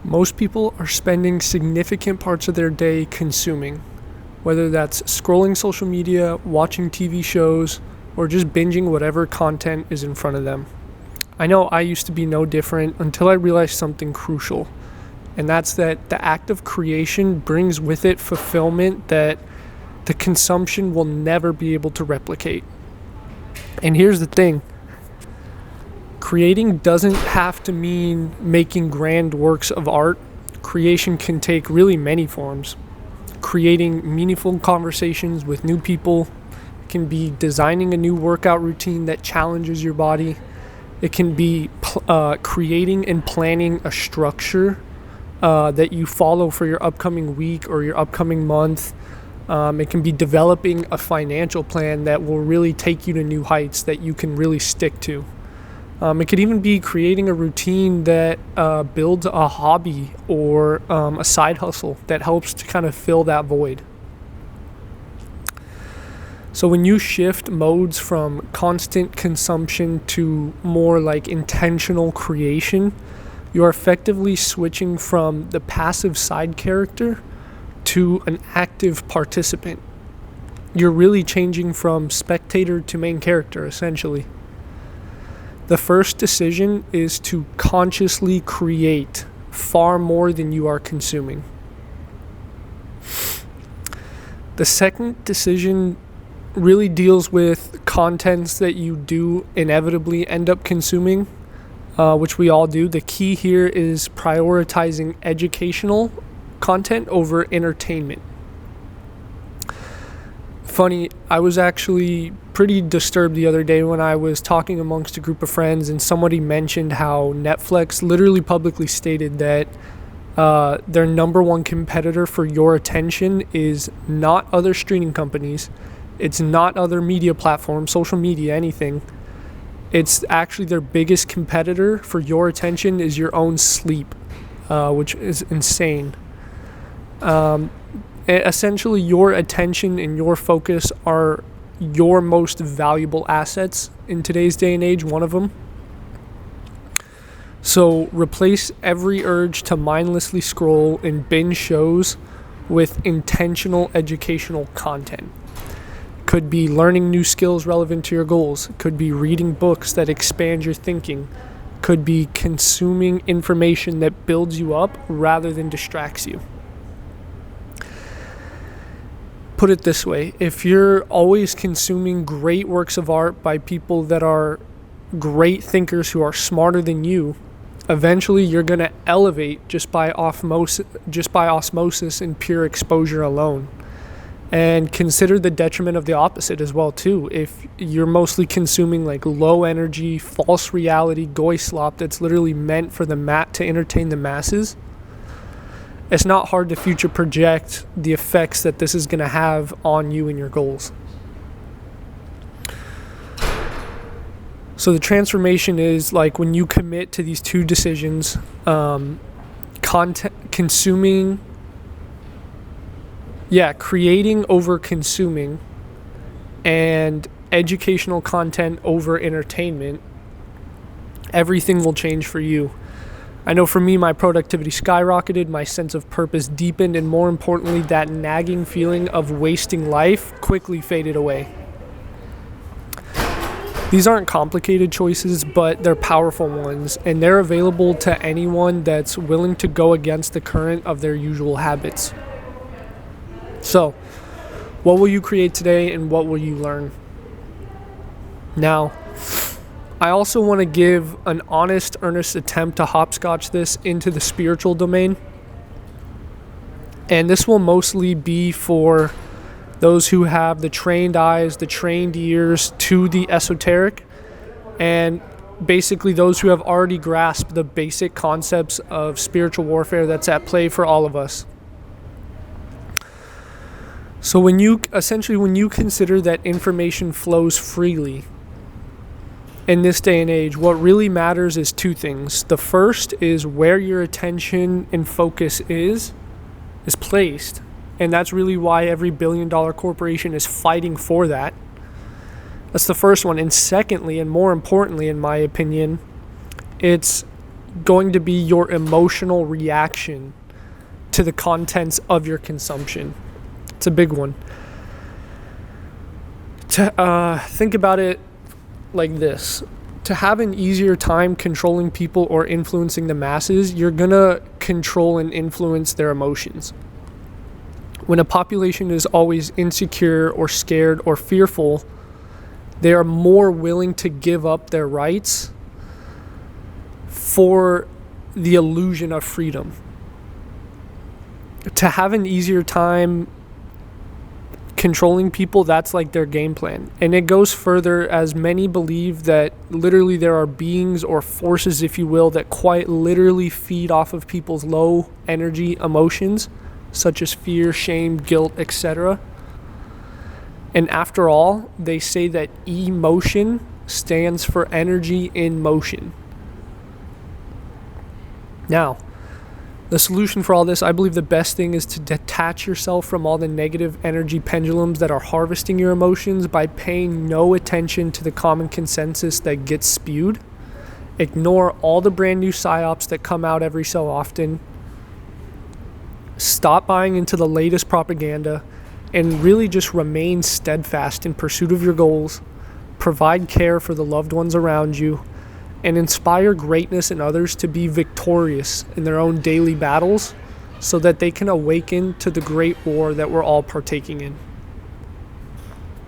Most people are spending significant parts of their day consuming, whether that's scrolling social media, watching TV shows, or just binging whatever content is in front of them. I know I used to be no different until I realized something crucial, and that's that the act of creation brings with it fulfillment that the consumption will never be able to replicate. And here's the thing. Creating doesn't have to mean making grand works of art. Creation can take really many forms. Creating meaningful conversations with new people. It can be designing a new workout routine that challenges your body. It can be creating and planning a structure that you follow for your upcoming week or your upcoming month. It can be developing a financial plan that will really take you to new heights that you can really stick to. It could even be creating a routine that builds a hobby or a side hustle that helps to kind of fill that void. So when you shift modes from constant consumption to more like intentional creation, you are effectively switching from the passive side character to an active participant. You're really changing from spectator to main character, essentially. The first decision is to consciously create far more than you are consuming. The second decision really deals with contents that you do inevitably end up consuming, which we all do. The key here is prioritizing educational content over entertainment. Funny, I was actually pretty disturbed the other day when I was talking amongst a group of friends and somebody mentioned how Netflix literally publicly stated that their number one competitor for your attention is not other streaming companies. It's not other media platforms, social media, anything. It's actually their biggest competitor for your attention is your own sleep, which is insane. Essentially, your attention and your focus are your most valuable assets in today's day and age, one of them. So replace every urge to mindlessly scroll and binge shows with intentional educational content. Could be learning new skills relevant to your goals. Could be reading books that expand your thinking. Could be consuming information that builds you up rather than distracts you. Put it this way, if you're always consuming great works of art by people that are great thinkers who are smarter than you, eventually you're going to elevate just by osmosis and pure exposure alone. And consider the detriment of the opposite as well too. If you're mostly consuming like low energy, false reality, goy slop that's literally meant for the to entertain the masses, it's not hard to future project the effects that this is going to have on you and your goals. So the transformation is like when you commit to these two decisions, creating over consuming and educational content over entertainment, everything will change for you. I know for me, my productivity skyrocketed, my sense of purpose deepened, and more importantly, that nagging feeling of wasting life quickly faded away. These aren't complicated choices, but they're powerful ones, and they're available to anyone that's willing to go against the current of their usual habits. So, what will you create today, and what will you learn? Now, I also want to give an honest, earnest attempt to hopscotch this into the spiritual domain. And this will mostly be for those who have the trained eyes, the trained ears to the esoteric, and basically those who have already grasped the basic concepts of spiritual warfare that's at play for all of us. So when you consider that information flows freely, in this day and age, what really matters is two things. The first is where your attention and focus is placed. And that's really why every billion-dollar corporation is fighting for that. That's the first one. And secondly, and more importantly, in my opinion, it's going to be your emotional reaction to the contents of your consumption. It's a big one. Think about it like this. To have an easier time controlling people or influencing the masses, you're going to control and influence their emotions. When a population is always insecure or scared or fearful, they are more willing to give up their rights for the illusion of freedom. To have an easier time controlling people, that's like their game plan. And it goes further, as many believe that literally there are beings or forces, if you will, that quite literally feed off of people's low energy emotions, such as fear, shame, guilt, etc. And after all, they say that emotion stands for energy in motion. Now, the solution for all this, I believe the best thing is to detach yourself from all the negative energy pendulums that are harvesting your emotions by paying no attention to the common consensus that gets spewed. Ignore all the brand new psyops that come out every so often. Stop buying into the latest propaganda and really just remain steadfast in pursuit of your goals. Provide care for the loved ones around you, and inspire greatness in others to be victorious in their own daily battles so that they can awaken to the great war that we're all partaking in.